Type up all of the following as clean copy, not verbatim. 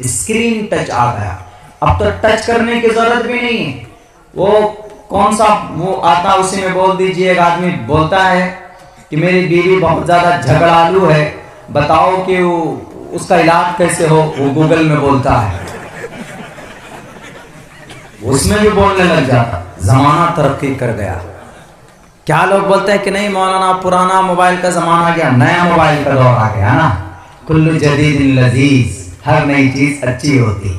Screen touch آ گیا. اب تو ٹچ کرنے کی ضرورت بھی نہیں ہے. وہ کون سا وہ آتا اسی میں بول دیجئے. ایک آدمی بولتا ہے کہ میری بیوی بہت زیادہ جھگڑالو ہے, بتاؤ کہ اس کا علاج کیسے ہو. وہ گوگل میں بولتا ہے, اس میں بھی بولنے لگ جاتا. زمانہ ترقی کر گیا. کیا لوگ بولتے ہیں کہ نہیں مولانا پرانا موبائل کا زمانہ گیا, نیا موبائل کا دور آ گیا نا. کل جدید لذیذ, ہر نئی چیز اچھی ہوتی.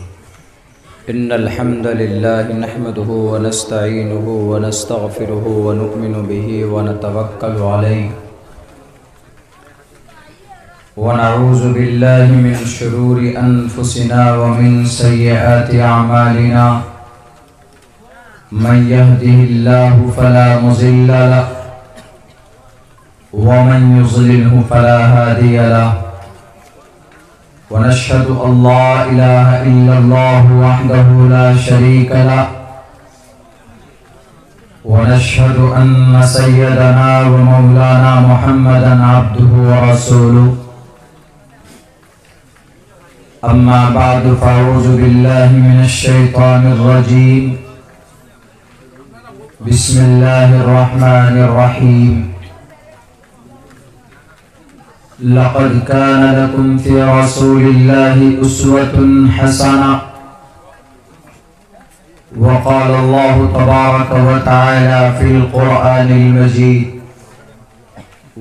ان الحمد للہ نحمده ونستعینه ونستغفره ونؤمن به ونتوکل علیہ ونعوذ باللہ من شرور انفسنا ومن سیئات اعمالنا من يهده الله فلا مضل له ومن يضلله فلا هادي له ونشهد أن لا إله إلا الله وحده لا شريك له ونشهد أن سيدنا ومولانا محمدا عبده ورسوله أما بعد فأعوذ بالله من الشيطان الرجيم بسم الله الرحمن الرحيم لقد كان لكم في رسول الله أسوة حسنة وقال الله تبارك وتعالى في القرآن المجيد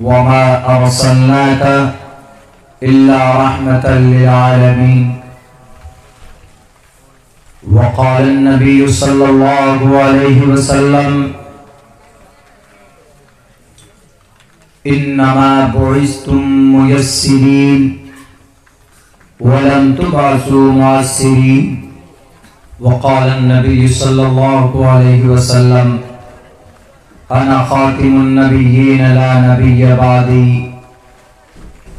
وما أرسلناك إلا رحمة للعالمين وقال النبي صلى الله عليه وسلم انما بعثتم ميسرين ولم تبعثوا معسرين وقال النبي صلى الله عليه وسلم انا خاتم النبيين لا نبي بعدي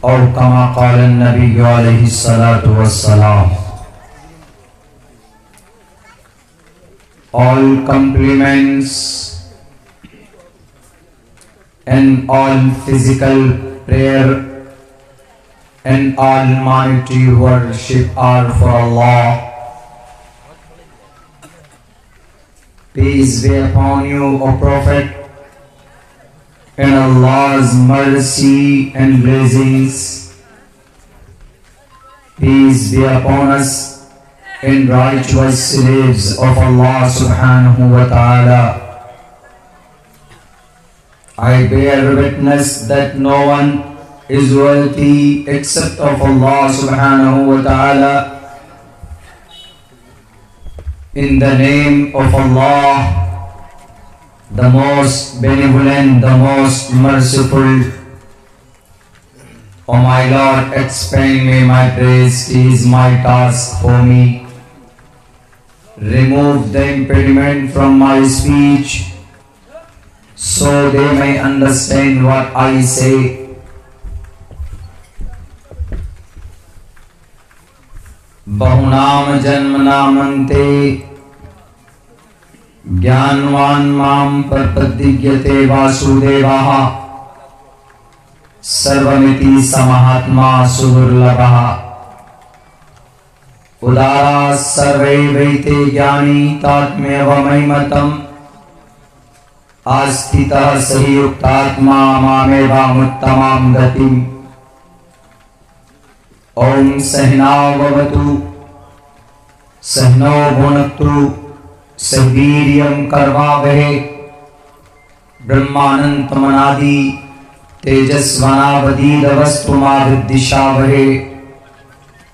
او كما قال النبي عليه الصلاة والسلام. All compliments and all physical prayer and all monetary worship are for Allah. Peace be upon you, O Prophet, and Allah's mercy and blessings. Peace be upon us and righteous slaves of Allah subhanahu wa ta'ala. I bear witness that no one is worthy except of Allah subhanahu wa ta'ala. In the name of Allah, the most benevolent, the most merciful. O my Lord, expand me my praise, it is my task for me. Remove the impediment from my speech, so they may understand what I say. Bahunam janma namante Gyanvan mam parpadigyate vasudevaha Sarvamiti samahatma sudurlabha Udara sarve vaite jnani tatmeva maimatam Astita sahiyuktatma mameva muttamam gatim. Om sahna bhavatu sahno bhunaktu sahviryam karvavahe brahmanantamanadi tejasvanavadidavastu madriddishavahe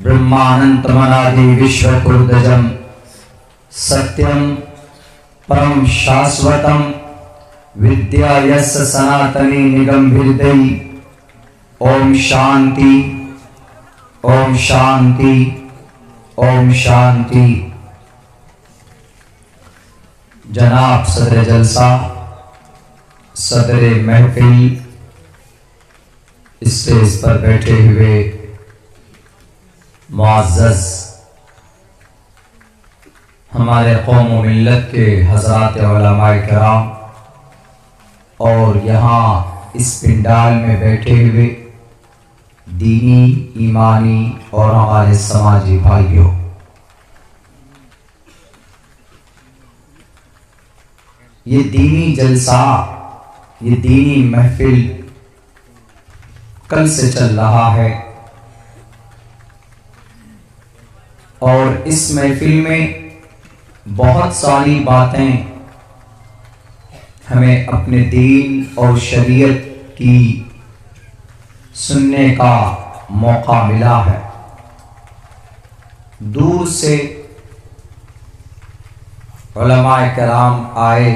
brahmanantamanadi vishvakurdajam satyam param shasvatam vidya yassa sanatani nigambhirdai. Om shanti, Om shanti, Om shanti. جناب صدر جلسہ، صدر محفل، stage پر بیٹھے ہوئے معزز ہمارے قوم و ملت کے حضرات علماء کرام اور یہاں اس پنڈال میں بیٹھے ہوئے دینی، ایمانی اور ہمارے سماجی بھائیوں، یہ دینی جلسہ، یہ دینی محفل کل سے چل رہا ہے، اور اس محفل میں بہت ساری باتیں ہمیں اپنے دین اور شریعت کی سننے کا موقع ملا ہے۔ دور سے علماء کرام آئے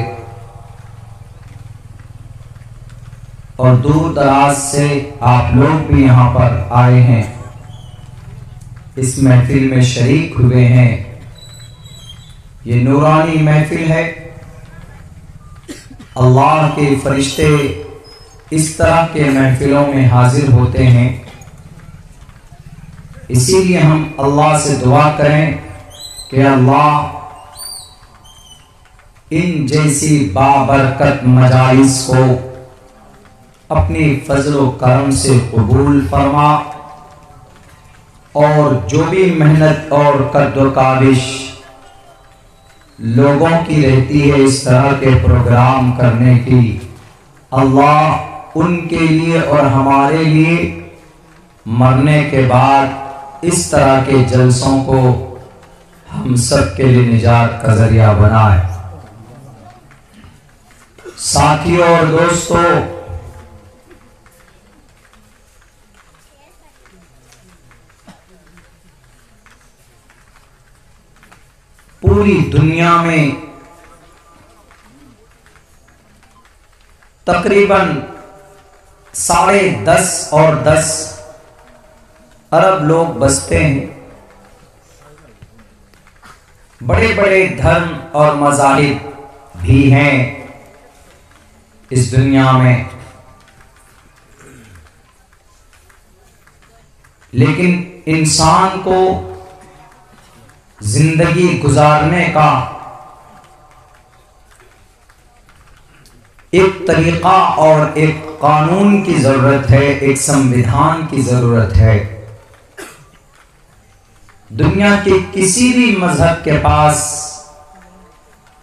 اور دور دراز سے آپ لوگ بھی یہاں پر آئے ہیں، اس محفل میں شریک ہوئے ہیں۔ یہ نورانی محفل ہے، اللہ کے فرشتے اس طرح کے محفلوں میں حاضر ہوتے ہیں، اسی لیے ہم اللہ سے دعا کریں کہ اللہ ان جیسی بابرکت مجالس کو اپنی فضل و کرم سے قبول فرما، اور جو بھی محنت اور قد و کاوش لوگوں کی رہتی ہے اس طرح کے پروگرام کرنے کی، اللہ ان کے لیے اور ہمارے لیے مرنے کے بعد اس طرح کے جلسوں کو ہم سب کے لیے نجات کا ذریعہ بنائے۔ ساتھیوں اور دوستوں، پوری دنیا میں تقریباً 10.5 اور 10 ارب لوگ بستے ہیں۔ بڑے بڑے دھرم اور مذاہب بھی ہیں اس دنیا میں، لیکن انسان کو زندگی گزارنے کا ایک طریقہ اور ایک قانون کی ضرورت ہے، ایک سموِدھان کی ضرورت ہے۔ دنیا کے کسی بھی مذہب کے پاس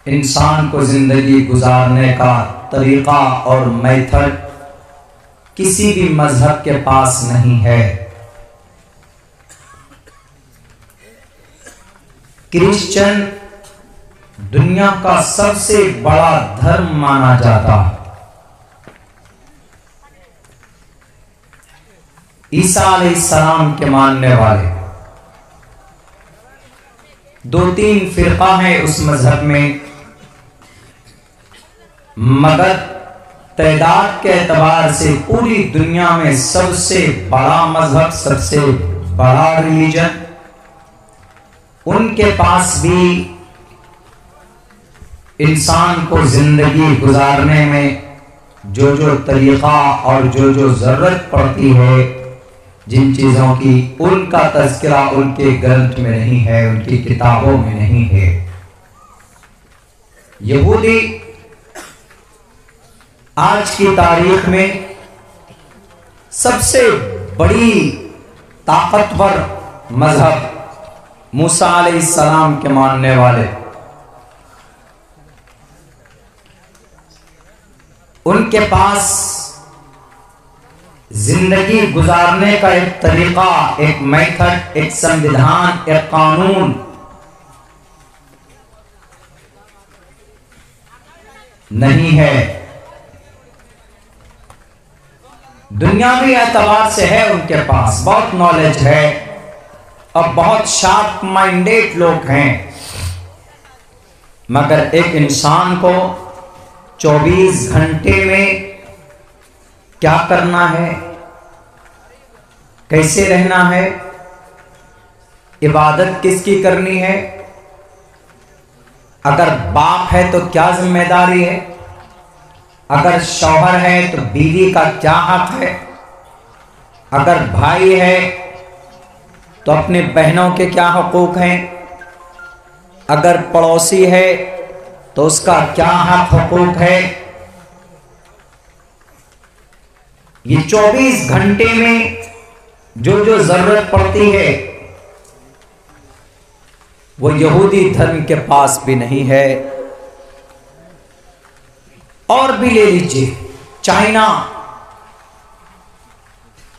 انسان کو زندگی گزارنے کا طریقہ اور میتھڈ کسی بھی مذہب کے پاس نہیں ہے۔ کرسچن دنیا کا سب سے بڑا دھرم مانا جاتا ہے۔ عیسیٰ علیہ السلام کے ماننے والے 2-3 فرقہ ہیں اس مذہب میں، مگر تعداد کے اعتبار سے پوری دنیا میں سب سے بڑا مذہب، سب سے بڑا ریلیجن، ان کے پاس بھی انسان کو زندگی گزارنے میں جو جو طریقہ اور جو جو ضرورت پڑتی ہے، جن چیزوں کی، ان کا تذکرہ ان کے گرنتھ میں نہیں ہے، ان کی کتابوں میں نہیں ہے۔ یہودی آج کی تاریخ میں سب سے بڑی طاقتور مذہب موسیٰ علیہ السلام کے ماننے والے، ان کے پاس زندگی گزارنے کا ایک طریقہ، ایک میتھڈ، ایک سموِدھان، ایک قانون نہیں ہے۔ دنیاوی اعتبار سے ہے، ان کے پاس بہت نالج ہے اور بہت شارپ مائنڈیڈ لوگ ہیں، مگر ایک انسان کو 24 گھنٹے میں کیا کرنا ہے، کیسے رہنا ہے، عبادت کس کی کرنی ہے، اگر باپ ہے تو کیا ذمہ داری ہے، اگر شوہر ہے تو بیوی کا کیا حق ہے، اگر بھائی ہے تو اپنے بہنوں کے کیا حقوق ہیں، اگر پڑوسی ہے تو اس کا کیا حق حقوق ہے۔ یہ 24 گھنٹے میں جو ضرورت پڑتی ہے وہ یہودی دھرم کے پاس بھی نہیں ہے. اور بھی لے لیجیے چائنا،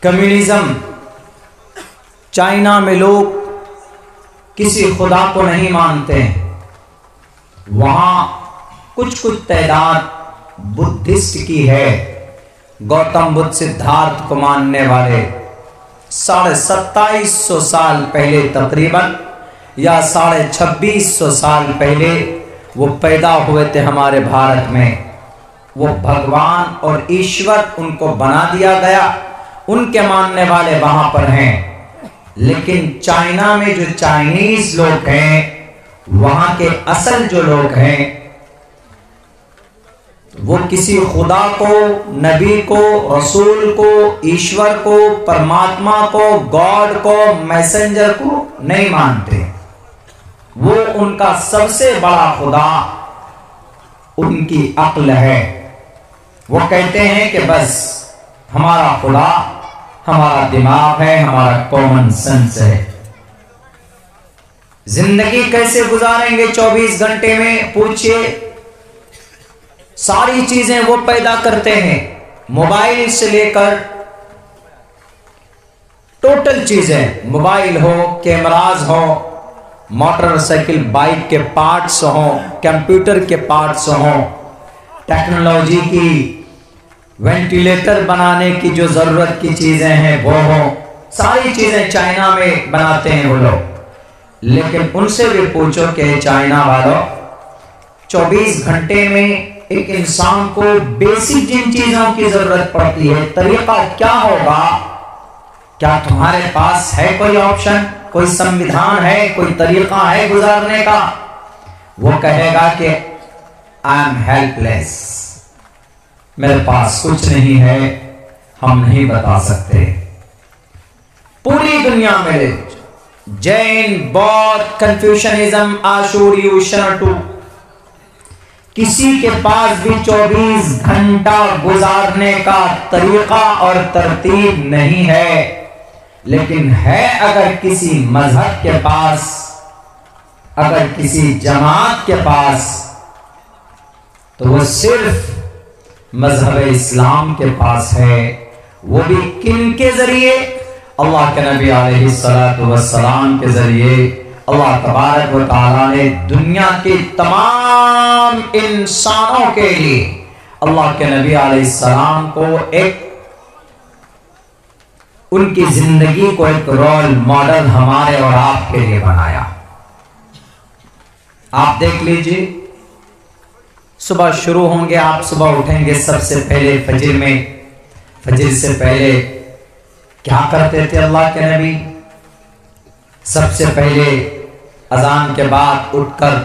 کمیونزم. چائنا میں لوگ کسی خدا کو نہیں مانتے ہیں. وہاں کچھ تعداد بدھسٹ کی ہے. گوتم بدھ سدھارتھ کو ماننے والے 2750 سال پہلے تقریباً یا 2650 سال پہلے وہ پیدا ہوئے تھے ہمارے بھارت میں. وہ بھگوان اور ایشور ان کو بنا دیا گیا، ان کے ماننے والے وہاں پر ہیں. لیکن چائنا میں جو چائنیز لوگ ہیں، وہاں کے اصل جو لوگ ہیں، وہ کسی خدا کو، نبی کو، رسول کو، ایشور کو، پرماتما کو، گاڈ کو، میسنجر کو نہیں مانتے. وہ ان کا سب سے بڑا خدا ان کی عقل ہے. وہ کہتے ہیں کہ بس ہمارا خدا ہمارا دماغ ہے، ہمارا کامن سینس ہے. زندگی کیسے گزاریں گے 24 گھنٹے میں؟ پوچھئے. ساری چیزیں وہ پیدا کرتے ہیں، موبائل سے لے کر ٹوٹل چیزیں، موبائل ہو، کیمراز ہو، موٹر سائیکل بائک کے پارٹس ہوں، کمپیوٹر کے پارٹس ہوں، ٹیکنالوجی کی وینٹیلیٹر بنانے کی جو ضرورت کی چیزیں ہیں وہ ہوں. ساری چیزیں چائنا میں بناتے ہیں وہ لوگ. لیکن ان سے بھی پوچھو کہ چائنا والوں 24 گھنٹے میں ایک انسان کو بیسک جن چیزوں کی ضرورت پڑتی ہے، طریقہ کیا ہوگا؟ کیا تمہارے پاس ہے کوئی آپشن، کوئی سمویدھان ہے، کوئی طریقہ ہے گزارنے کا؟ وہ کہے گا کہ I am helpless، میرے پاس کچھ نہیں ہے، ہم نہیں بتا سکتے. پوری دنیا میں جین، بودھ، کنفیوشنزم، آشوریو، شنٹو، کسی کے پاس بھی 24 گھنٹہ گزارنے کا طریقہ اور ترتیب نہیں ہے. لیکن ہے اگر کسی مذہب کے پاس، اگر کسی جماعت کے پاس، تو وہ صرف مذہب اسلام کے پاس ہے. وہ بھی کن کے ذریعے؟ اللہ کے نبی علیہ السلام کے ذریعے. اللہ تبارک و تعالیٰ نے دنیا کے تمام انسانوں کے لیے اللہ کے نبی علیہ السلام کو ایک، ان کی زندگی کو ایک رول ماڈل ہمارے اور آپ کے لیے بنایا. آپ دیکھ لیجئے، صبح شروع ہوں گے، آپ صبح اٹھیں گے، سب سے پہلے فجر میں، فجر سے پہلے کیا کرتے تھے اللہ کے نبی؟ سب سے پہلے اذان کے بعد اٹھ کر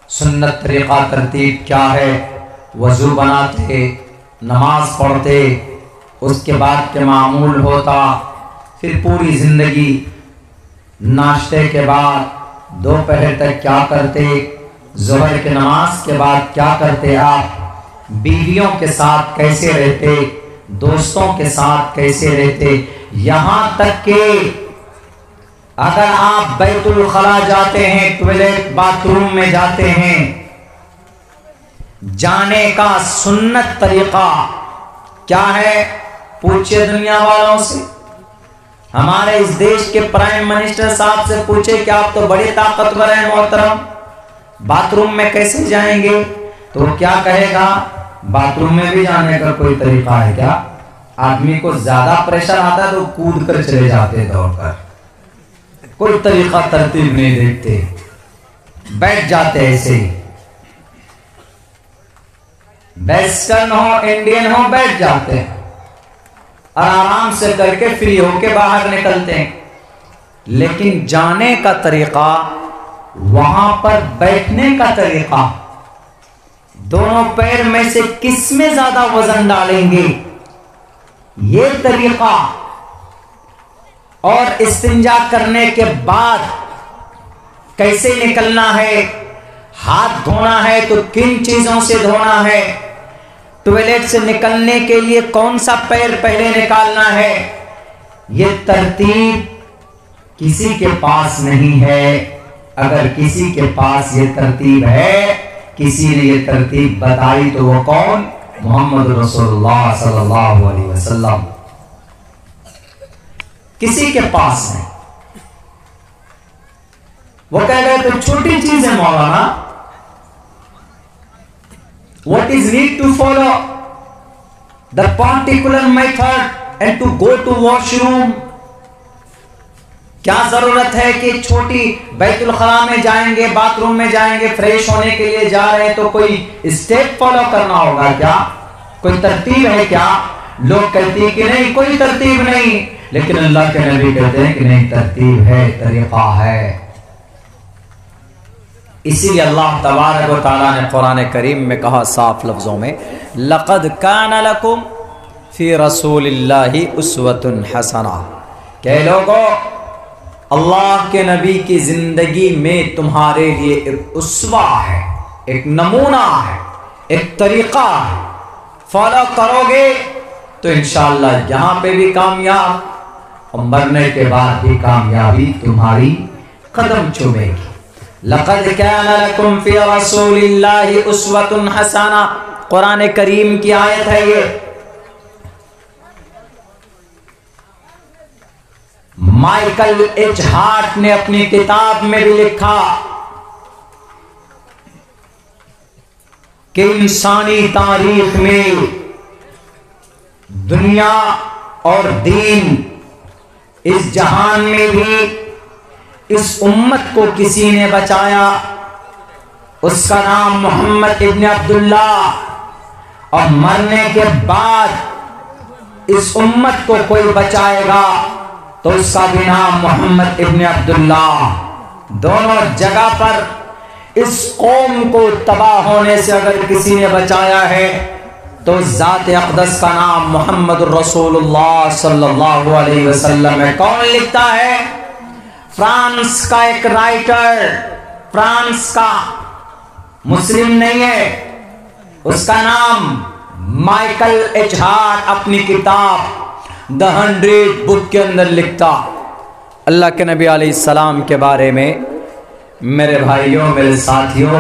سنت طریقہ ترتیب کیا ہے؟ وضو بناتے، نماز پڑھتے، اس کے بعد کے معمول ہوتا. پھر پوری زندگی ناشتے کے بعد دوپہر تک کیا کرتے؟ ظہر کی نماز کے بعد کیا کرتے؟ آپ بیویوں کے ساتھ کیسے رہتے؟ دوستوں کے ساتھ کیسے رہتے؟ یہاں تک کہ اگر آپ بیت الخلا جاتے ہیں، ٹوائلٹ باتھ روم میں جاتے ہیں، جانے کا سنت طریقہ کیا ہے؟ پوچھے دنیا والوں سے. ہمارے اس دیش کے پرائم منسٹر صاحب سے پوچھے کہ آپ تو بڑے طاقتور ہیں محترم، باتھ روم میں کیسے جائیں گے؟ تو کیا کہے گا؟ باتھ روم میں بھی جانے کا کوئی طریقہ ہے کیا؟ آدمی کو زیادہ پریشر آتا ہے تو کود کر چلے جاتے دوڑ کر، کوئی طریقہ ترتیب نہیں دیکھتے، بیٹھ جاتے ایسے ہی. ویسٹرن ہو انڈین ہو، بیٹھ جاتے ہیں اور آرام سے کر کے فری ہو کے باہر نکلتے ہیں. لیکن جانے کا طریقہ، وہاں پر بیٹھنے کا طریقہ، دونوں پیر میں سے کس میں زیادہ وزن ڈالیں گے، یہ طریقہ، اور استنجا کرنے کے بعد کیسے نکلنا ہے، ہاتھ دھونا ہے تو کن چیزوں سے دھونا ہے، ٹوائلٹ سے نکلنے کے لیے کون سا پیر پہلے نکالنا ہے، یہ ترتیب کسی کے پاس نہیں ہے. اگر کسی کے پاس یہ ترتیب ہے, کسی نے یہ ترتیب بتائی, تو وہ کون؟ محمد رسول اللہ صلی اللہ علیہ وسلم. کسی کے پاس نہیں. وہ کہہ گئے تو چھوٹی چیز ہے مولانا. What is need to follow the particular method and to go to washroom? کیا ضرورت ہے کہ چھوٹی بیت الخلاء میں جائیں گے, باتھ روم میں جائیں گے, فریش ہونے کے لیے جا رہے ہیں تو کوئی اسٹیپ فالو کرنا ہوگا کیا؟ کوئی ترتیب ہے کیا؟ لوگ کہتے ہیں کہ نہیں کوئی ترتیب نہیں, لیکن اللہ کے نبی کہتے ہیں کہ نہیں, ترتیب ہے, طریقہ ہے. اسی لیے اللہ تبارک و تعالیٰ نے قرآن کریم میں کہا صاف لفظوں میں, لَقَدْ كَانَ لَكُمْ فِي رَسُولِ اللَّهِ أُسْوَةٌ حَسَنَةٌ. کہ لوگوں, اللہ کے نبی کی زندگی میں تمہارے لیے ایک اسوہ ہے, ایک نمونہ ہے, ایک طریقہ ہے. فالو کرو گے تو انشاءاللہ یہاں پہ بھی کامیاب اور مرنے کے بعد بھی کامیابی تمہاری قدم چومے گی. لَقَدْ كَانَ لَكُمْ فِي رَسُولِ اللَّهِ أُسْوَةٌ حَسَنَةٌ. قرآن کریم کی آیت ہے یہ. مائیکل ایچ ہارٹ نے اپنی کتاب میں بھی لکھا کہ انسانی تاریخ میں دنیا اور دین, اس جہان میں بھی اس امت کو کسی نے بچایا, اس کا نام محمد ابن عبداللہ. اور مرنے کے بعد اس امت کو کوئی بچائے گا تو اس کا بھی نام محمد ابن عبداللہ. دونوں جگہ پر اس قوم کو تباہ ہونے سے اگر کسی نے بچایا ہے تو ذات اقدس کا نام محمد رسول اللہ صلی اللہ علیہ وسلم ہے. کون لکھتا ہے؟ فرانس کا ایک رائٹر, فرانس کا, مسلم نہیں ہے, اس کا نام مائیکل ایچ ہارٹ اپنی کتاب The 100 بک کے اندر لکھتا. اللہ کے نبی علیہ السلام کے بارے میں میرے بھائیوں, میرے ساتھیوں,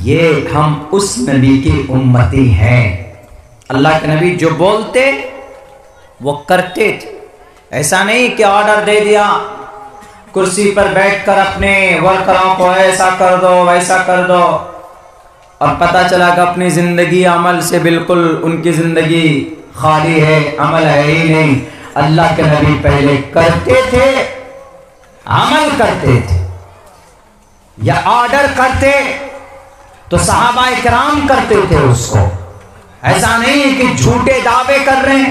یہ ہم اس نبی کی امتی ہیں. اللہ کے نبی جو بولتے وہ کرتے تھے. ایسا نہیں کہ آرڈر دے دیا, کرسی پر بیٹھ کر اپنے ورکروں کو ایسا کر دو ویسا کر دو, اور پتہ چلا کہ اپنی زندگی عمل سے بالکل ان کی زندگی خالی ہے, عمل ہے ہی نہیں. اللہ کے نبی پہلے کرتے تھے, عمل کرتے تھے. یا آرڈر کرتے تو صحابہ کرام کرتے تھے اس کو. ایسا نہیں کہ جھوٹے دعوے کر رہے ہیں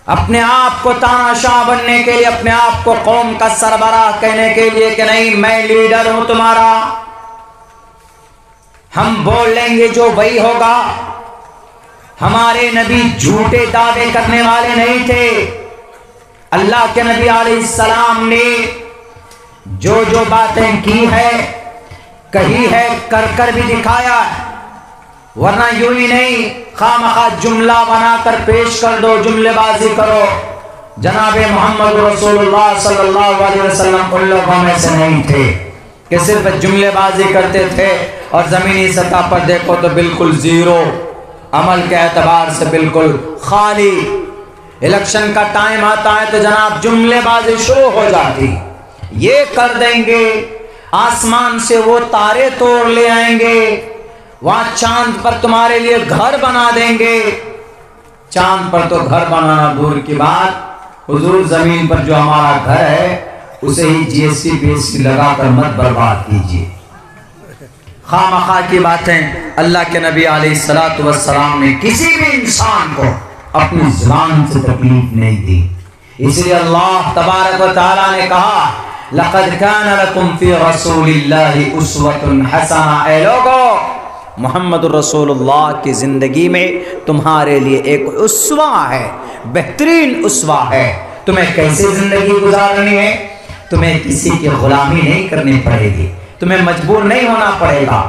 اپنے آپ کو تاناشاہ بننے کے لیے, اپنے آپ کو قوم کا سربراہ کہنے کے لیے کہ نہیں میں لیڈر ہوں تمہارا, ہم بول لیں گے جو وہی ہوگا. ہمارے نبی جھوٹے دعوے کرنے والے نہیں تھے. اللہ کے نبی علیہ السلام نے جو جو باتیں کی ہے, کہی ہے, کر کر بھی دکھایا ہے. ورنہ یوں ہی نہیں خواہ جملہ بنا کر پیش کر دو, جملے بازی کرو. جناب محمد رسول اللہ صلی اللہ علیہ وسلم ان لوگوں میں سے نہیں تھے کہ صرف جملے بازی کرتے تھے اور زمینی سطح پر دیکھو تو بالکل زیرو, عمل کے اعتبار سے بالکل خالی. الیکشن کا ٹائم آتا ہے تو جناب جملے بازی شروع ہو جاتی. یہ کر دیں گے, آسمان سے وہ تارے توڑ لے آئیں گے, وہاں چاند پر تمہارے لیے گھر بنا دیں گے. چاند پر تو گھر بنانا دور کی بات, حضور زمین پر جو ہمارا گھر ہے اسے ہی جی ایس ٹی لگا کر مت برباد کیجیے. خواہ مخواہ کی باتیں اللہ کے نبی علیہ السلام نے کسی بھی انسان کو اپنی زبان سے تکلیف نہیں دی. اس لیے اللہ تبارک و تعالیٰ نے کہا لَقَدْ كَانَ لَكُمْ فِي رَسُولِ اللَّهِ أُسْوَةٌ حَسَنَةٌ. اے لوگو, محمد رسول اللہ کی زندگی میں تمہارے لیے ایک اسوہ ہے, بہترین اسوہ ہے. تمہیں کیسے زندگی گزارنی ہے, تمہیں کسی کی غلامی نہیں کرنی پڑے گی, تمہیں مجبور نہیں ہونا پڑے گا.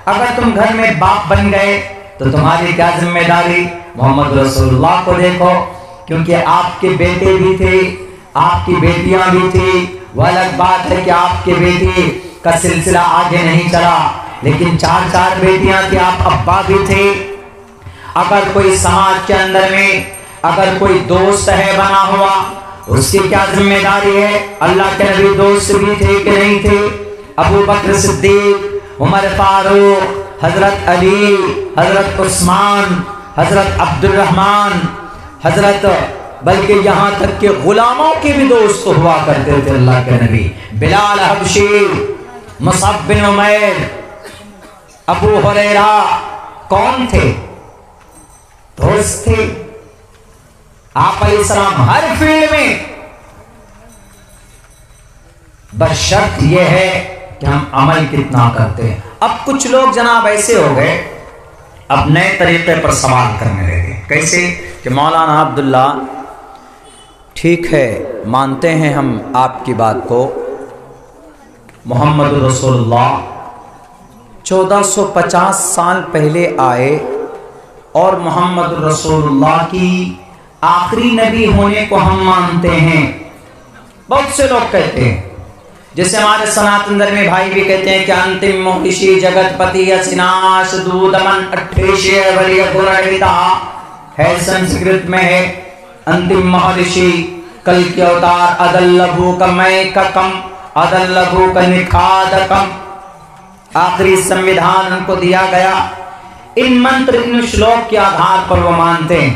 اگر تم گھر میں باپ بن گئے تو تمہاری کیا ذمہ داری؟ محمد رسول اللہ کو دیکھو, کیونکہ آپ کے بیٹے بھی تھے، آپ کی بیٹیاں بھی تھی. وہ الگ بات ہے کہ آپ کے بیٹے کا سلسلہ آگے نہیں چلا، لیکن 4 بیٹیاں تھی، آپ ابا بھی تھے. اگر کوئی سماج کے اندر میں اگر کوئی دوست ہے بنا ہوا، اس کی کیا ذمہ داری ہے؟ اللہ کے نبی دوست بھی تھے کہ نہیں تھے؟ ابو بکر صدیق، عمر فاروق، حضرت علی، حضرت عثمان، حضرت عبد الرحمن، حضرت، بلکہ یہاں تک کہ غلاموں کے بھی دوست ہوا کرتے تھے اللہ کے نبی. بلال حبشی، مصعب بن عمیر، ابو ہریرہ، کون تھے؟ دوست تھے. آپ علیہ السلام ہر فیلڈ میں، بس شرط یہ ہے کہ ہم عمل کتنا کرتے ہیں. اب کچھ لوگ جناب ایسے ہو گئے، اب نئے طریقے پر سوال کرنے لگے. کیسے کہ مولانا عبداللہ ٹھیک ہے، مانتے ہیں ہم آپ کی بات کو، محمد رسول اللہ 1450 سال پہلے آئے اور محمد رسول اللہ کی آخری نبی ہونے کو ہم مانتے ہیں. بہت سے لوگ کہتے ہیں، جیسے ہمارے سناتن دھرم میں بھائی بھی کہتے ہیں کہ انتم مہرشی جگت پتی اسناش دودمن اٹھیشی ولی گرڑیتا ہے، سنسکرت میں ہے انتم مہرشی کل کے اوتار ادلبھو کمے ککم ادلبھو کنکھادکم. آخری سنویدھان ان کو دیا گیا. ان منتر، ان شلوک کے آدھار پر وہ مانتے ہیں.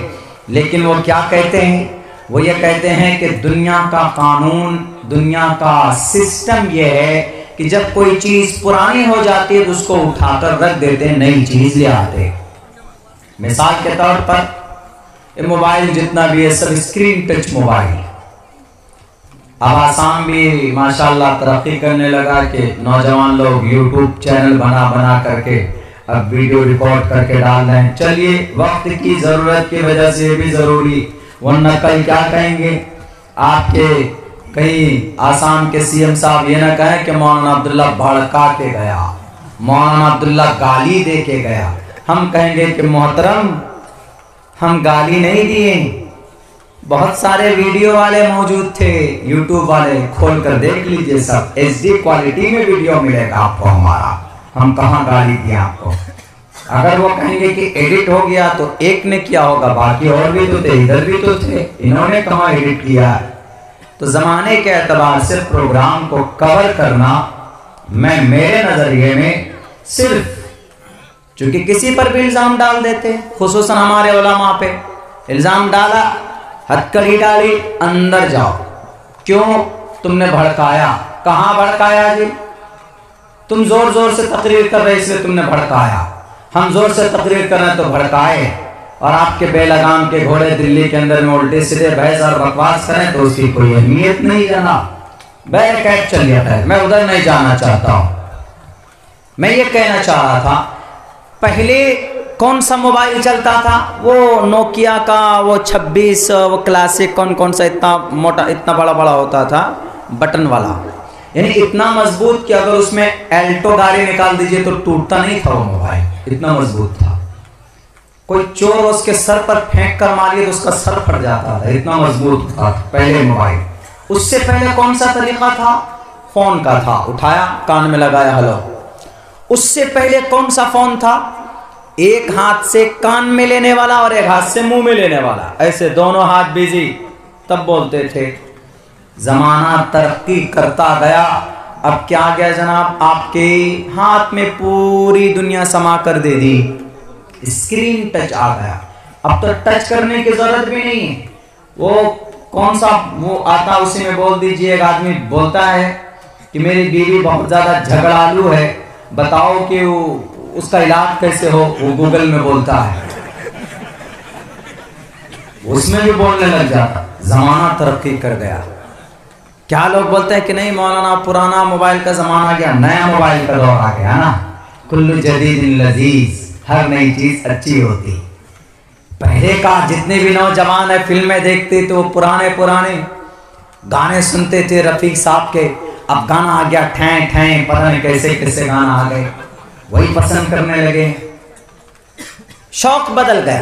لیکن وہ کیا کہتے ہیں؟ وہ یہ کہتے ہیں کہ دنیا کا قانون، دنیا کا سسٹم یہ ہے کہ جب کوئی چیز پرانی ہو جاتی ہے تو اس کو اٹھا کر رکھ دیتے ہیں، نئی چیز لے آتے. مثال کے طور پر یہ موبائل جتنا بھی ہے سب اسکرین ٹچ موبائل. اب آسام بھی ماشاءاللہ ترقی کرنے لگا کہ نوجوان لوگ یوٹیوب چینل بنا کر کے اب ویڈیو ریکارڈ کر کے ڈال رہے ہیں. چلیے، وقت کی ضرورت کی وجہ سے یہ بھی ضروری، ورنہ کل کیا کہیں گے آپ کے کہیں آسام کے سی ایم صاحب یہ نہ کہیں کہ مولانا عبداللہ بھڑکا کے گیا، مولانا عبداللہ گالی دے کے گیا. ہم کہیں گے کہ محترم ہم گالی نہیں دیے، بہت سارے ویڈیو والے موجود تھے، یوٹیوب والے، کھول کر دیکھ لیجئے، سب ایچ ڈی کوالٹی میں ویڈیو ملے گا آپ کو ہمارا. ہم کہاں گالی دیا آپ کو؟ اگر وہ کہیں گے کہ ایڈٹ ہو گیا تو ایک نے کیا ہوگا، باقی اور بھی تو تھے، ادھر بھی تو تھے، انہوں نے کہاں ایڈٹ کیا. تو زمانے کے اعتبار سے پروگرام کو کور کرنا، میں میرے نظریے میں صرف چونکہ کسی پر بھی الزام ڈال دیتے، خصوصاً ہمارے علماء پہ الزام ڈالا، ہتکڑی ڈالی، اندر جاؤ. کیوں؟ تم نے بھڑکایا. کہاں بھڑکایا جی؟ تم زور سے تقریر کر رہے اس لیے تم نے بھڑکایا. ہم زور سے تقریر کر رہے ہیں تو بھڑکائے، اور آپ کے بے لگام کے گھوڑے دلی کے اندر میں الٹے سیدھے بحث اور بکواس کریں تو اس کی کوئی اہمیت نہیں جناب. بیک چل جاتا ہے. میں ادھر نہیں جانا چاہتا ہوں. میں یہ کہنا چاہ رہا تھا، پہلے کون سا موبائل چلتا تھا؟ وہ نوکیا کا وہ 26، وہ کلاسک، کون سا اتنا موٹا، اتنا بڑا ہوتا تھا، بٹن والا، یعنی اتنا مضبوط کہ اگر اس میں الٹو گاڑی نکال دیجئے تو ٹوٹتا نہیں تھا وہ موبائل، اتنا مضبوط تھا. کوئی چور اس کے سر پر پھینک کر ماریے تو اس کا سر پھٹ جاتا تھا، اتنا مضبوط تھا پہلے موبائل. اس سے پہلے کون سا طریقہ تھا؟ فون کا تھا، اٹھایا کان میں لگایا ہلو. اس سے پہلے کون سا فون تھا؟ ایک ہاتھ سے کان میں لینے والا اور ایک ہاتھ سے منہ میں لینے والا، ایسے دونوں ہاتھ بیزی، تب بولتے تھے. زمانہ ترقی کرتا گیا، اب کیا گیا جناب، آپ کے ہاتھ میں پوری دنیا سما کر دے دی، اسکرین ٹچ آ گیا. اب تو ٹچ کرنے کی ضرورت بھی نہیں ہے. وہ کون سا وہ آتا اسی میں بول دیجئے. ایک آدمی بولتا ہے کہ میری بیوی بہت زیادہ جھگڑالو ہے، بتاؤ کہ اس کا علاج کیسے ہو. وہ گوگل میں بولتا ہے، اس میں بھی بولنے لگ جاتا. زمانہ ترقی کر گیا. کیا لوگ بولتے ہیں کہ نہیں مولانا پرانا موبائل کا زمانہ گیا، نیا موبائل کا دور آ گیا نا. کل جدید لذیذ، ہر نئی چیز اچھی ہوتی. پہلے کا جتنے بھی نوجوان ہیں فلمیں دیکھتے تو وہ پرانے گانے سنتے تھے رفیق صاحب کے. اب گانا آ گیا ٹھیں ٹھیں، پتہ نہیں کیسے گانا آ گئے، وہی پسند کرنے لگے. شوق بدل گیا.